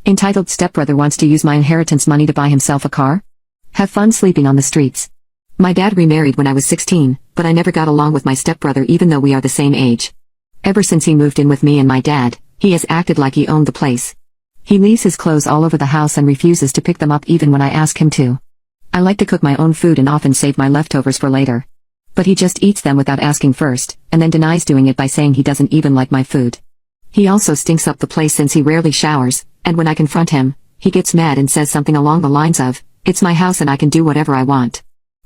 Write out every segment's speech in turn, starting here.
Entitled stepbrother wants to use my inheritance money to buy himself a car? Have fun sleeping on the streets. My dad remarried when I was 16, but I never got along with my stepbrother even though we are the same age. Ever since he moved in with me and my dad, he has acted like he owned the place. He leaves his clothes all over the house and refuses to pick them up even when I ask him to. I like to cook my own food and often save my leftovers for later. But he just eats them without asking first, and then denies doing it by saying he doesn't even like my food. He also stinks up the place since he rarely showers, and when I confront him, he gets mad and says something along the lines of, "It's my house and I can do whatever I want.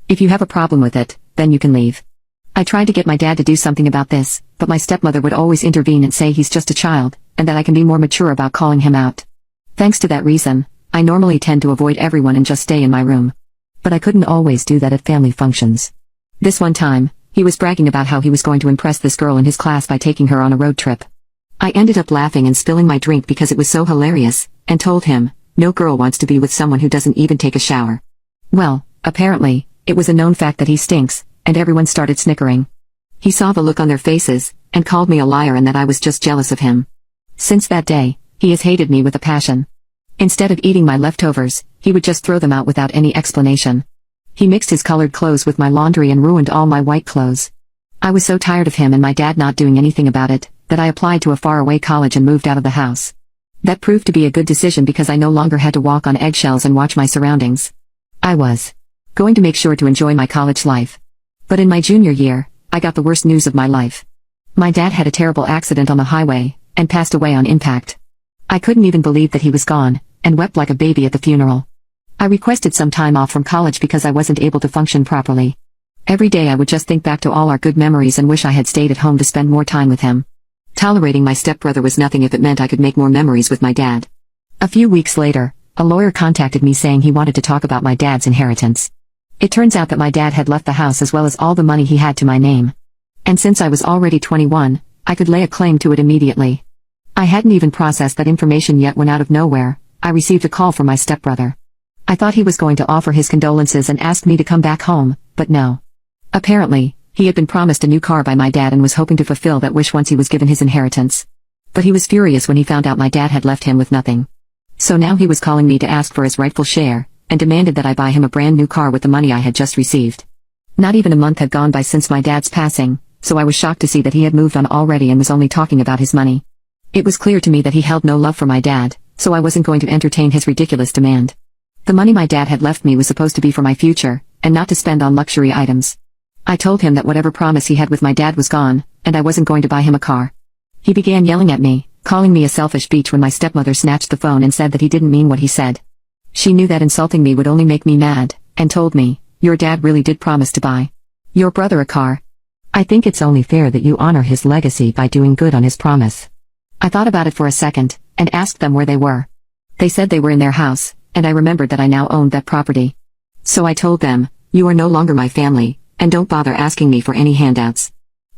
If you have a problem with it, then you can leave." I tried to get my dad to do something about this, but my stepmother would always intervene and say he's just a child, and that I can be more mature about calling him out. Thanks to that reason, I normally tend to avoid everyone and just stay in my room. But I couldn't always do that at family functions. This one time, he was bragging about how he was going to impress this girl in his class by taking her on a road trip. I ended up laughing and spilling my drink because it was so hilarious, and told him, no girl wants to be with someone who doesn't even take a shower. Well, apparently, it was a known fact that he stinks, and everyone started snickering. He saw the look on their faces, and called me a liar and that I was just jealous of him. Since that day, he has hated me with a passion. Instead of eating my leftovers, he would just throw them out without any explanation. He mixed his colored clothes with my laundry and ruined all my white clothes. I was so tired of him and my dad not doing anything about it, that I applied to a faraway college and moved out of the house. That proved to be a good decision because I no longer had to walk on eggshells and watch my surroundings. I was going to make sure to enjoy my college life. But in my junior year, I got the worst news of my life. My dad had a terrible accident on the highway, and passed away on impact. I couldn't even believe that he was gone, and wept like a baby at the funeral. I requested some time off from college because I wasn't able to function properly. Every day I would just think back to all our good memories and wish I had stayed at home to spend more time with him. Tolerating my stepbrother was nothing if it meant I could make more memories with my dad. A few weeks later, a lawyer contacted me saying he wanted to talk about my dad's inheritance. It turns out that my dad had left the house as well as all the money he had to my name. And since I was already 21, I could lay a claim to it immediately. I hadn't even processed that information yet when out of nowhere, I received a call from my stepbrother. I thought he was going to offer his condolences and ask me to come back home, but no. Apparently, he had been promised a new car by my dad and was hoping to fulfill that wish once he was given his inheritance. But he was furious when he found out my dad had left him with nothing. So now he was calling me to ask for his rightful share, and demanded that I buy him a brand new car with the money I had just received. Not even a month had gone by since my dad's passing, so I was shocked to see that he had moved on already and was only talking about his money. It was clear to me that he held no love for my dad, so I wasn't going to entertain his ridiculous demand. The money my dad had left me was supposed to be for my future, and not to spend on luxury items. I told him that whatever promise he had with my dad was gone, and I wasn't going to buy him a car. He began yelling at me, calling me a selfish bitch when my stepmother snatched the phone and said that he didn't mean what he said. She knew that insulting me would only make me mad, and told me, "Your dad really did promise to buy your brother a car. I think it's only fair that you honor his legacy by doing good on his promise." I thought about it for a second, and asked them where they were. They said they were in their house, and I remembered that I now owned that property. So I told them, "You are no longer my family, and don't bother asking me for any handouts.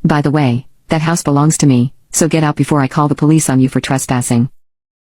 By the way, that house belongs to me, so get out before I call the police on you for trespassing."